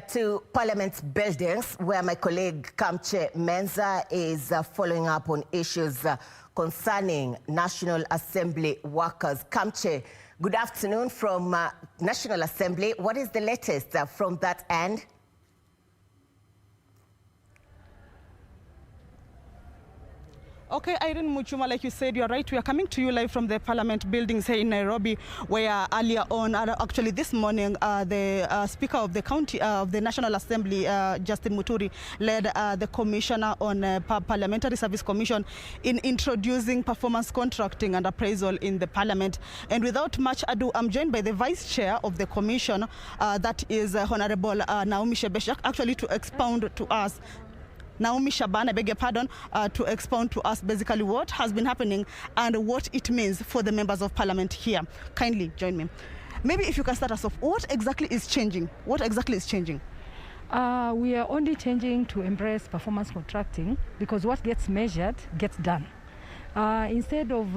To Parliament's buildings, where my colleague Kamche Menza is following up on issues concerning National Assembly workers. Kamche, good afternoon from National Assembly. What is the latest from that end? Okay, Irene Muchuma, like you said, you're right. We are coming to you live from the Parliament buildings here in Nairobi, where earlier on, actually this morning, the Speaker of the County of the National Assembly, Justin Muturi, led the Commissioner on Parliamentary Service Commission in introducing performance contracting and appraisal in the Parliament. And without much ado, I'm joined by the Vice Chair of the Commission, that is Honorable Naomi Shebeshak, actually to expound to us. Naomi Shaban, I beg your pardon, to expound to us basically what has been happening and what it means for the members of Parliament here. Kindly join me. Maybe if you can start us off, what exactly is changing? What exactly is changing? We are only changing to embrace performance contracting because what gets measured gets done. Instead of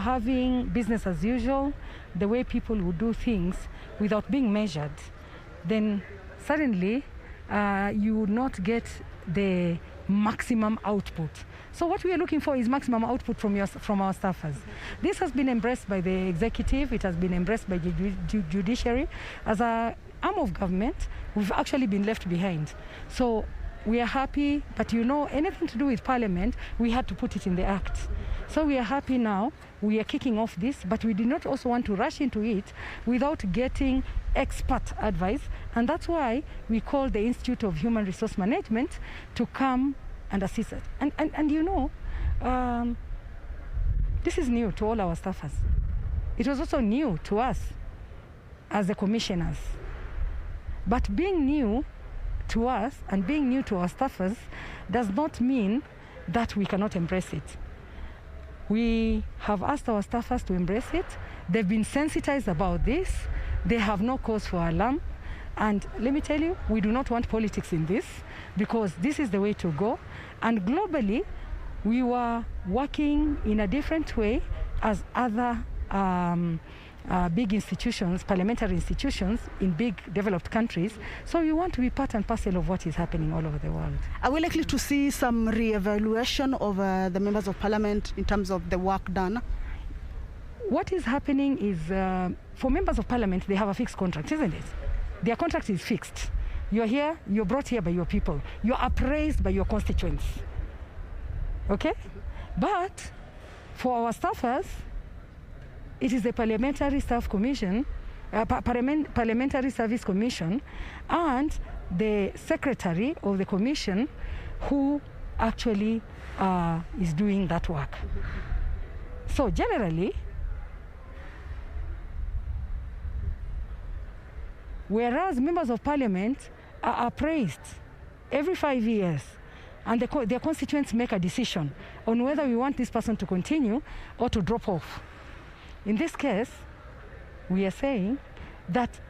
having business as usual, the way people would do things without being measured, then suddenly you would not get the maximum output. So what we are looking for is maximum output from our staffers. This has been embraced by the executive, it has been embraced by the judiciary. As an arm of government, we've actually been left behind. So we are happy, but you know, anything to do with Parliament, we had to put it in the Act. So we are happy now, we are kicking off this, but we did not also want to rush into it without getting expert advice. And that's why we called the Institute of Human Resource Management to come and assist us. And you know, this is new to all our staffers. It was also new to us as the commissioners. But being new to us and being new to our staffers does not mean that we cannot embrace it. We have asked our staffers to embrace it. They've been sensitized about this. They have no cause for alarm. And let me tell you, we do not want politics in this because this is the way to go. And globally, we were working in a different way as other big institutions, parliamentary institutions in big developed countries. So we want to be part and parcel of what is happening all over the world. Are we likely to see some re-evaluation of the members of Parliament in terms of the work done? What is happening is, for members of Parliament, they have a fixed contract, isn't it? Their contract is fixed. You're here, you're brought here by your people. You're appraised by your constituents. Okay? But for our staffers, it is the Parliamentary Staff Commission, Parliamentary Service Commission, and the Secretary of the Commission who actually is doing that work. So generally, whereas members of Parliament are appraised every 5 years, and their constituents make a decision on whether we want this person to continue or to drop off. In this case, we are saying that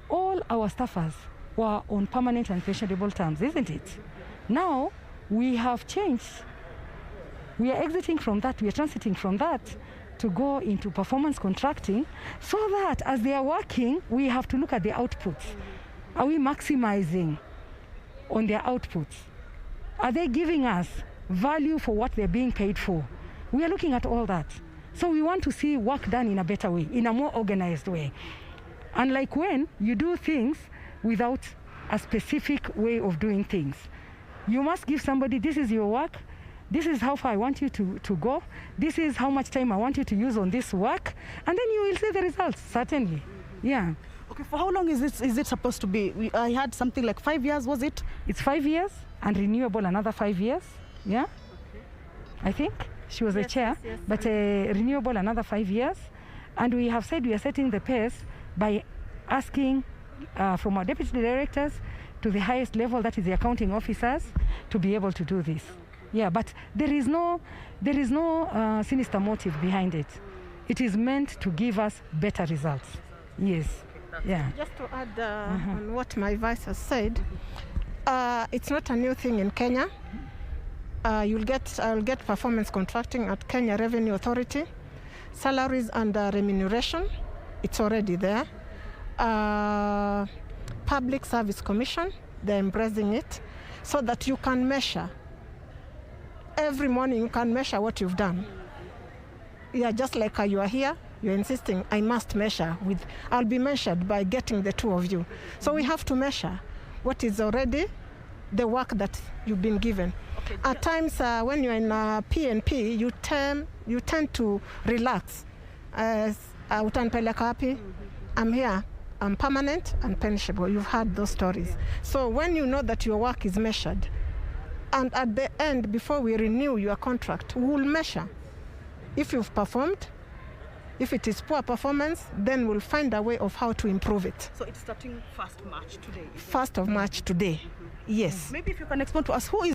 all our staffers were on permanent and pensionable terms, isn't it? Now, we have changed. We are exiting from that, we are transiting from that to go into performance contracting so that as they are working, we have to look at the outputs. Are we maximizing on their outputs? Are they giving us value for what they're being paid for? We are looking at all that. So we want to see work done in a better way, in a more organized way. Unlike when you do things without a specific way of doing things. You must give somebody, this is your work, this is how far I want you to go, this is how much time I want you to use on this work, and then you will see the results, certainly. Yeah. Okay, for how long is it supposed to be? I had something like 5 years, was it? It's 5 years and renewable another 5 years, yeah? Okay. I think. She was the chair, yes. But renewable another 5 years. And we have said we are setting the pace by asking from our deputy directors to the highest level, that is the accounting officers, to be able to do this. Yeah, but there is no sinister motive behind it. It is meant to give us better results. Yes. Yeah. Just to add on what my vice has said, it's not a new thing in Kenya. I'll get performance contracting at Kenya Revenue Authority. Salaries and remuneration, it's already there. Public Service Commission. They're embracing it so that you can measure. Every morning you can measure what you've done. Yeah, just like you are here, you're insisting, I must measure with, I'll be measured by getting the two of you. So we have to measure what is already the work that you've been given. Okay. At times when you're in PNP, you tend to relax. Utanipeleka wapi? I'm here, I'm permanent and pensionable. You've heard those stories. So when you know that your work is measured, and at the end, before we renew your contract, we will measure. If you've performed, if it is poor performance, then we'll find a way of how to improve it. So it's starting 1st March today? 1st of March today, yes. Maybe if you can explain to us, who is